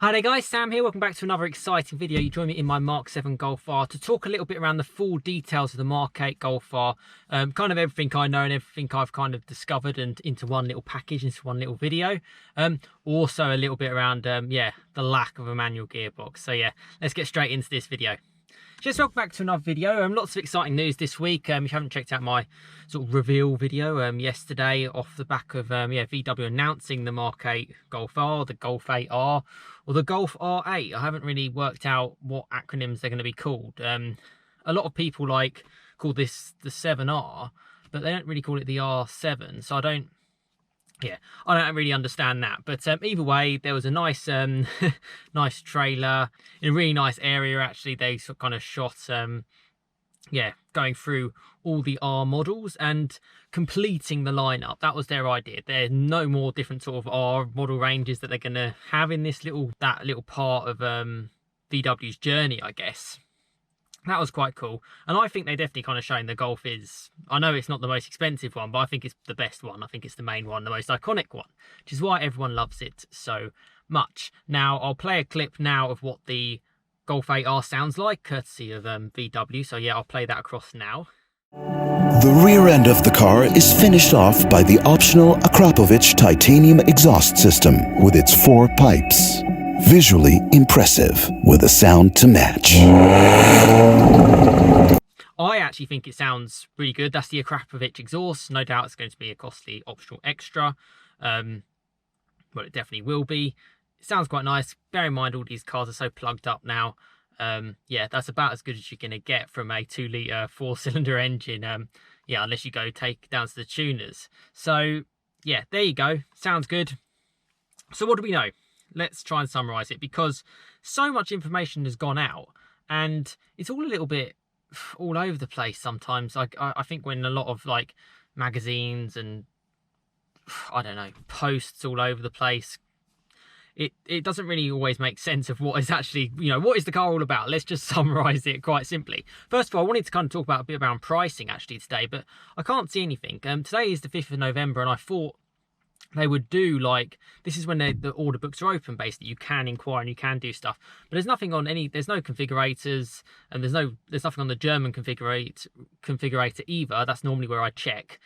Hi there guys, Sam here. Welcome back to another exciting video. You join me in my Mark 7 Golf R to talk a little bit around the full details of the Mark 8 Golf R. Kind of everything I know and everything I've kind of discovered and into one little package, into one little video. Also a little bit around, the lack of a manual gearbox. So yeah, let's get straight into this video. Just welcome back to another video. Lots of exciting news this week. If you haven't checked out my sort of reveal video yesterday off the back of VW announcing the Mark 8 Golf R, the Golf 8R, or the Golf R8. I haven't really worked out what acronyms they're going to be called. A lot of people call this the 7R, but they don't really call it the R7. So I don't really understand that. But either way, there was a nice nice trailer in a really nice area. Actually, they sort of kind of shot going through all the R models and completing the lineup. That was their idea. There's no more different sort of R model ranges that they're going to have in this little part of VW's journey, I guess. That was quite cool, and I think they definitely kind of shown the Golf is, I know it's not the most expensive one, but I think it's the best one. I think it's the main one, the most iconic one, which is why everyone loves it so much. Now, I'll play a clip now of what the Golf 8R sounds like, courtesy of VW, so yeah, I'll play that across now. The rear end of the car is finished off by the optional Akrapovic titanium exhaust system with its 4 pipes. Visually impressive, with a sound to match. I actually think it sounds really good. That's the Akrapovic exhaust. No doubt it's going to be a costly optional extra. Well, it definitely will be. It sounds quite nice. Bear in mind all these cars are so plugged up now. Yeah, that's about as good as you're going to get from a 2-litre 4-cylinder engine. Unless you go take down to the tuners. So, yeah, there you go. Sounds good. So what do we know? Let's try and summarise it, because so much information has gone out and it's all a little bit all over the place sometimes. I think when a lot of magazines and I don't know, posts all over the place, it doesn't really always make sense of what is actually, what is the car all about. Let's just summarise it quite simply. First of all, I wanted to kind of talk about a bit around pricing actually today, but I can't see anything. Today is the 5th of November and I thought they would do this is when the order books are open. Basically, you can inquire and you can do stuff, but there's nothing on there's no configurators, and there's nothing on the German configurator either. That's normally where I check.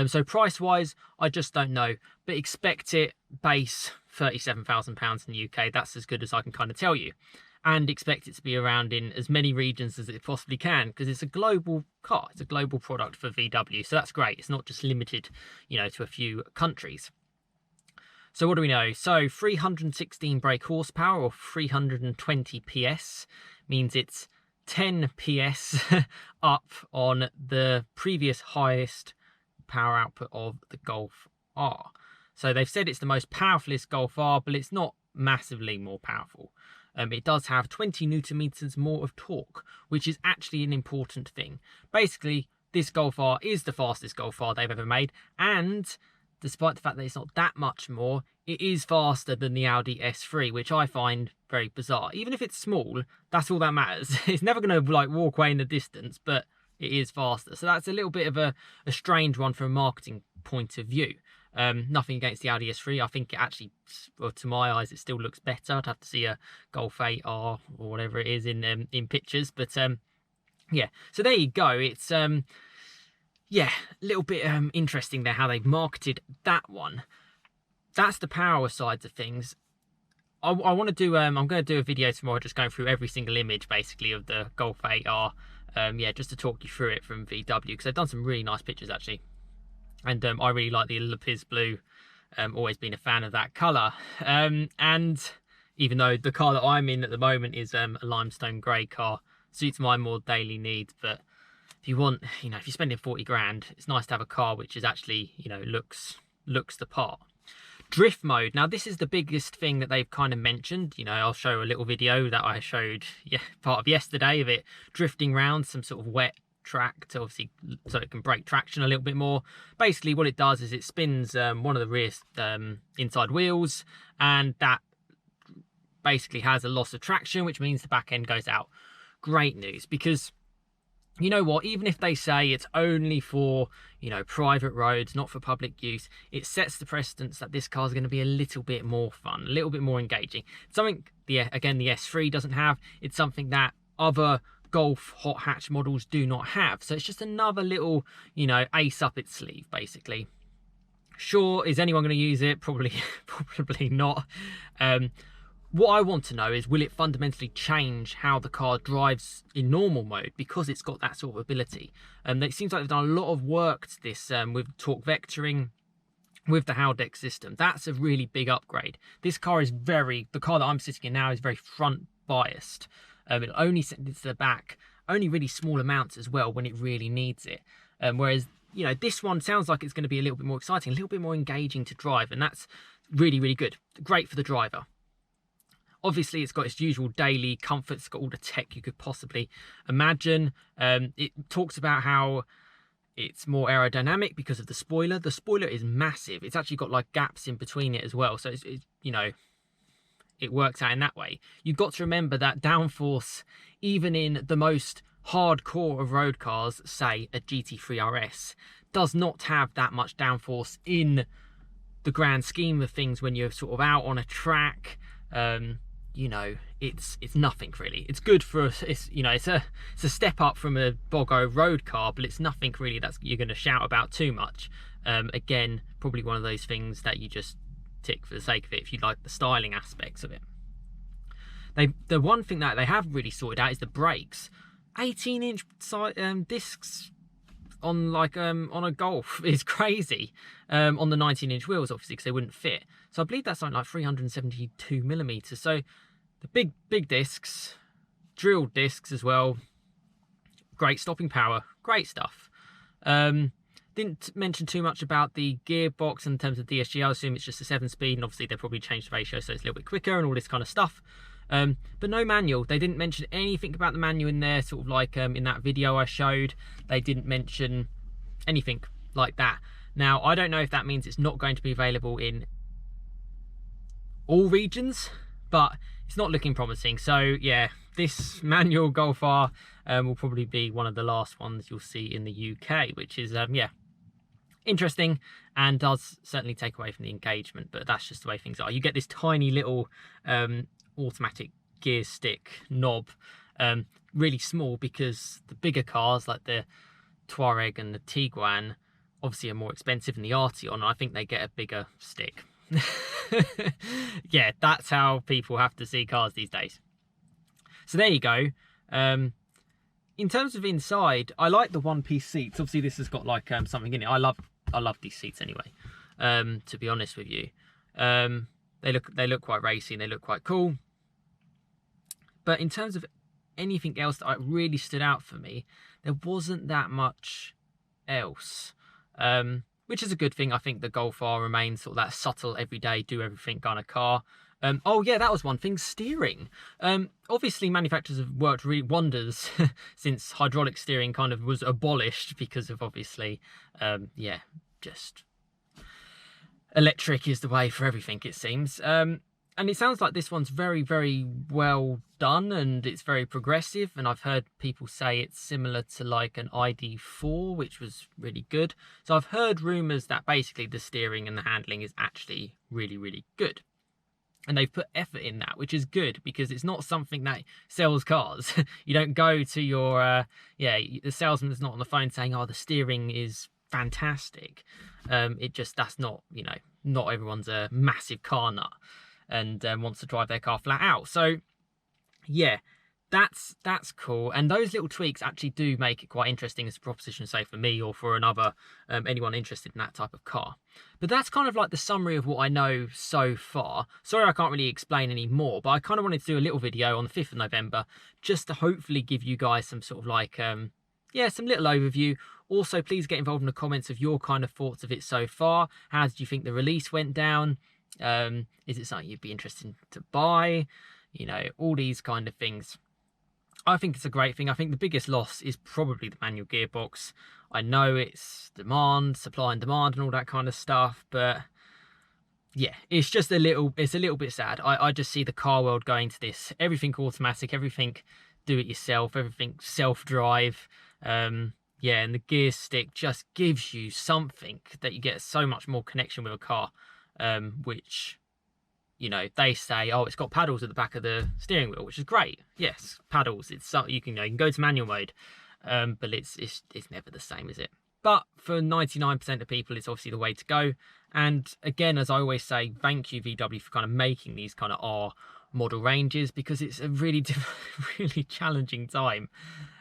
So price wise, I just don't know, but expect it base £37,000 in the UK. That's as good as I can kind of tell you, and expect it to be around in as many regions as it possibly can, because it's a global car. It's a global product for VW, so that's great. It's not just limited, to a few countries. So what do we know? So 316 brake horsepower, or 320 PS, means it's 10 PS up on the previous highest power output of the Golf R. So they've said it's the most powerfulest Golf R, but it's not massively more powerful. It does have 20 Newton meters more of torque, which is actually an important thing. Basically, this Golf R is the fastest Golf R they've ever made, and despite the fact that it's not that much more, it is faster than the Audi S3, which I find very bizarre. Even if it's small, that's all that matters. It's never going to walk away in the distance, but it is faster. So that's a little bit of a strange one from a marketing point of view. Nothing against the Audi S3. I think it actually, well, to my eyes, it still looks better. I'd have to see a Golf 8R or whatever it is in pictures. But yeah, so there you go. It's yeah, a little bit interesting there how they've marketed that one. That's the power sides of things. I want to do, I'm going to do a video tomorrow just going through every single image basically of the Golf 8R. Just to talk you through it from VW, because they've done some really nice pictures actually. And I really like the Lapis blue. Always been a fan of that colour. And even though the car that I'm in at the moment is a limestone grey car, suits my more daily needs, but if you want, if you're spending 40 grand, it's nice to have a car which is actually, looks the part. Drift mode. Now, this is the biggest thing that they've kind of mentioned. I'll show a little video that I showed, part of yesterday, of it drifting around some sort of wet track to obviously, so it can break traction a little bit more. Basically, what it does is it spins one of the rear inside wheels, and that basically has a loss of traction, which means the back end goes out. Great news, because you know what, even if they say it's only for, you know, private roads, not for public use, it sets the precedence that this car is going to be a little bit more fun, a little bit more engaging. Something, again, the S3 doesn't have. It's something that other Golf hot hatch models do not have. So it's just another little, you know, ace up its sleeve, basically. Sure, is anyone going to use it? Probably, probably not. What I want to know is, will it fundamentally change how the car drives in normal mode because it's got that sort of ability? It seems like they've done a lot of work to this with torque vectoring, with the Haldex system. That's a really big upgrade. This car is the car that I'm sitting in now is very front biased. It'll only send it to the back, only really small amounts as well when it really needs it. Whereas, you know, this one sounds like it's going to be a little bit more exciting, a little bit more engaging to drive, and that's really, really good. Great for the driver. Obviously, it's got its usual daily comforts. It's got all the tech you could possibly imagine. It talks about how it's more aerodynamic because of the spoiler. The spoiler is massive. It's actually got like gaps in between it as well. So, it's you know, it works out in that way. You've got to remember that downforce, even in the most hardcore of road cars, say a GT3 RS, does not have that much downforce in the grand scheme of things when you're sort of out on a track. You know, it's nothing really. It's good for it's you know, it's a step up from a boggo road car, but it's nothing really that's you're going to shout about too much. Again, probably one of those things that you just tick for the sake of it if you like the styling aspects of it. The one thing that they have really sorted out is the brakes. 18-inch discs on on a Golf is crazy. On the 19-inch wheels, obviously, because they wouldn't fit. So I believe that's something like 372 millimeters. So the big discs, drilled discs as well. Great stopping power, great stuff. Didn't mention too much about the gearbox in terms of DSG. I assume it's just a 7-speed, and obviously they probably changed the ratio so it's a little bit quicker and all this kind of stuff. But no manual. They didn't mention anything about the manual in there, sort of like in that video I showed. They didn't mention anything like that. Now, I don't know if that means it's not going to be available in all regions, but it's not looking promising. So yeah, this manual Golf R will probably be one of the last ones you'll see in the UK, which is yeah, interesting and does certainly take away from the engagement, but that's just the way things are. You get this tiny little automatic gear stick knob, really small, because the bigger cars like the Touareg and the Tiguan obviously are more expensive than the Arteon. I think they get a bigger stick. Yeah, that's how people have to see cars these days. So there you go. In terms of inside, I like the one-piece seats. Obviously this has got like something in it. I love these seats anyway, to be honest with you. They look quite racy and they look quite cool. But in terms of anything else that really stood out for me, there wasn't that much else, which is a good thing. I think the Golf R remains sort of that subtle, everyday, do everything kind of car. Oh yeah, that was one thing, steering. Obviously manufacturers have worked really wonders since hydraulic steering kind of was abolished because of obviously, yeah, just electric is the way for everything, it seems. And it sounds like this one's very, very well done and it's very progressive. And I've heard people say it's similar to like an ID4, which was really good. So I've heard rumours that basically the steering and the handling is actually really, really good. And they've put effort in that, which is good, because it's not something that sells cars. You don't go to your, yeah, the salesman's not on the phone saying, oh, the steering is fantastic. That's not, you know, not everyone's a massive car nut and wants to drive their car flat out. So yeah, that's cool. And those little tweaks actually do make it quite interesting as a proposition, say for me or for another, anyone interested in that type of car. But that's kind of like the summary of what I know so far. Sorry I can't really explain any more, but I kind of wanted to do a little video on the 5th of November just to hopefully give you guys some sort of like, yeah, some little overview. Also, please get involved in the comments of your kind of thoughts of it so far. How did you think the release went down? Is it something you'd be interested to buy? You know, all these kind of things. I think it's a great thing. I think the biggest loss is probably the manual gearbox. I know it's demand, supply and demand and all that kind of stuff, but yeah, it's just a little bit sad. I just see the car world going to this, everything automatic, everything do it yourself, everything self-drive. Yeah, and the gear stick just gives you something that you get so much more connection with a car, which, you know, they say, oh, it's got paddles at the back of the steering wheel, which is great. Yes, paddles. It's something you can go to manual mode, but it's never the same, is it? But for 99% of people, it's obviously the way to go. And again, as I always say, thank you VW for kind of making these kind of R model ranges, because it's a really really challenging time.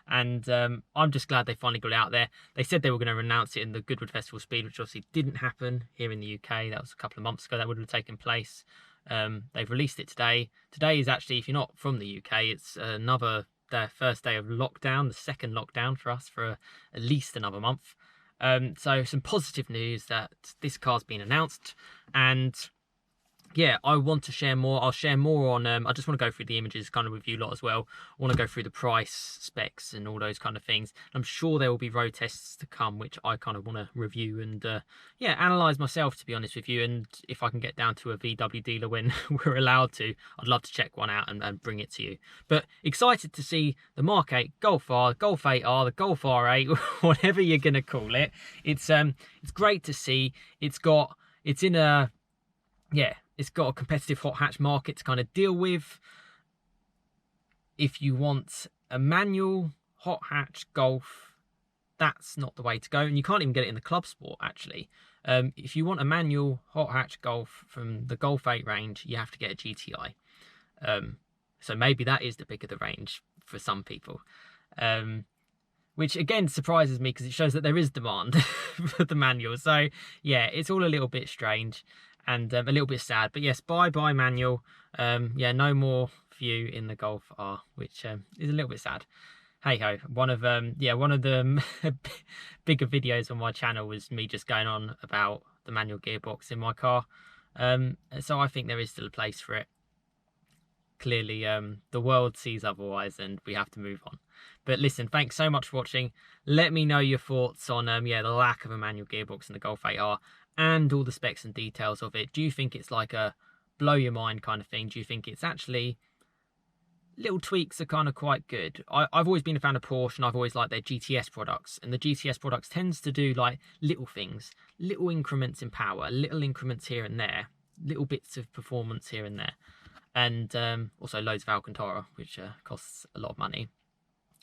And I'm just glad they finally got it out there. They said they were going to announce it in the Goodwood Festival Speed, which obviously didn't happen here in the UK. That was a couple of months ago that would have taken place. They've released it today. Today is actually, if you're not from the UK, it's their first day of lockdown, the second lockdown for us for at least another month. So some positive news that this car's been announced, and yeah, I want to share more. I'll share more on, I just want to go through the images kind of with you lot as well. I want to go through the price, specs and all those kind of things. I'm sure there will be road tests to come, which I kind of want to review and, yeah, analyse myself, to be honest with you. And if I can get down to a VW dealer when we're allowed to, I'd love to check one out and bring it to you. But excited to see the Mark 8 Golf R, Golf 8R, the Golf R8, whatever you're going to call it. It's great to see. It's in a, yeah, it's got a competitive hot hatch market to kind of deal with. If you want a manual hot hatch Golf, that's not the way to go. And you can't even get it in the Club Sport, actually. If you want a manual hot hatch Golf from the Golf 8 range, you have to get a GTI. So maybe that is the pick of the range for some people. Which again surprises me, because it shows that there is demand for the manual. So yeah, it's all a little bit strange and a little bit sad. But yes, bye manual. Yeah, no more for you in the Golf R, which is a little bit sad. Hey ho, one of the bigger videos on my channel was me just going on about the manual gearbox in my car. So I think there is still a place for it. Clearly, the world sees otherwise, and we have to move on. But listen, thanks so much for watching. Let me know your thoughts on the lack of a manual gearbox in the Golf 8R and all the specs and details of it. Do you think it's like a blow your mind kind of thing? Do you think it's actually little tweaks are kind of quite good? I've always been a fan of Porsche, and I've always liked their GTS products, and the GTS products tends to do like little things, little increments in power, little increments here and there, little bits of performance here and there. And also loads of Alcantara, which costs a lot of money.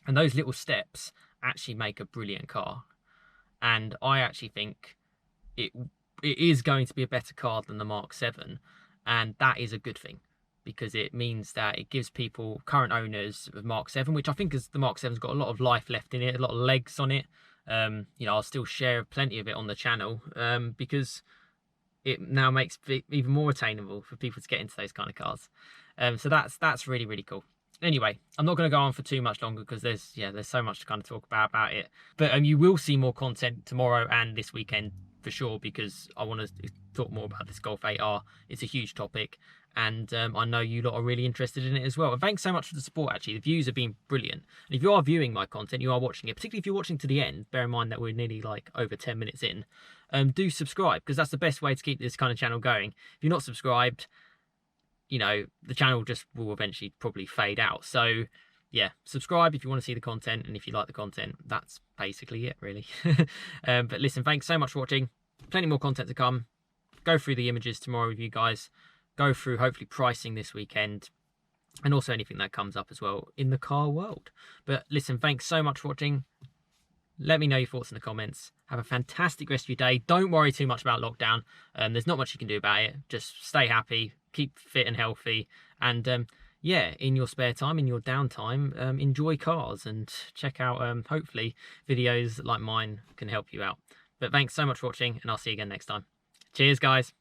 And those little steps actually make a brilliant car. And I actually think it is going to be a better car than the Mark 7. And that is a good thing, because it means that it gives people, current owners of Mark 7, which I think is the Mark 7's got a lot of life left in it, a lot of legs on it. You know, I'll still share plenty of it on the channel, because it now makes it even more attainable for people to get into those kind of cars. So that's really, really cool. Anyway, I'm not going to go on for too much longer, because there's so much to kind of talk about it. But you will see more content tomorrow and this weekend for sure, because I want to talk more about this Golf 8R. It's a huge topic, and I know you lot are really interested in it as well. And thanks so much for the support, actually. The views have been brilliant. And if you are viewing my content, you are watching it, particularly if you're watching to the end, bear in mind that we're nearly like over 10 minutes in, do subscribe, because that's the best way to keep this kind of channel going. If you're not subscribed, you know, the channel just will eventually probably fade out. So yeah, subscribe if you want to see the content, and if you like the content, that's basically it, really. But listen, thanks so much for watching. Plenty more content to come. Go through the images tomorrow with you guys. Go through hopefully pricing this weekend, and also anything that comes up as well in the car world. But listen, thanks so much for watching. Let me know your thoughts in the comments. Have a fantastic rest of your day. Don't worry too much about lockdown. There's not much you can do about it. Just stay happy, keep fit and healthy, and yeah, in your spare time, in your downtime, enjoy cars and check out, hopefully, videos like mine can help you out. But thanks so much for watching, and I'll see you again next time. Cheers, guys.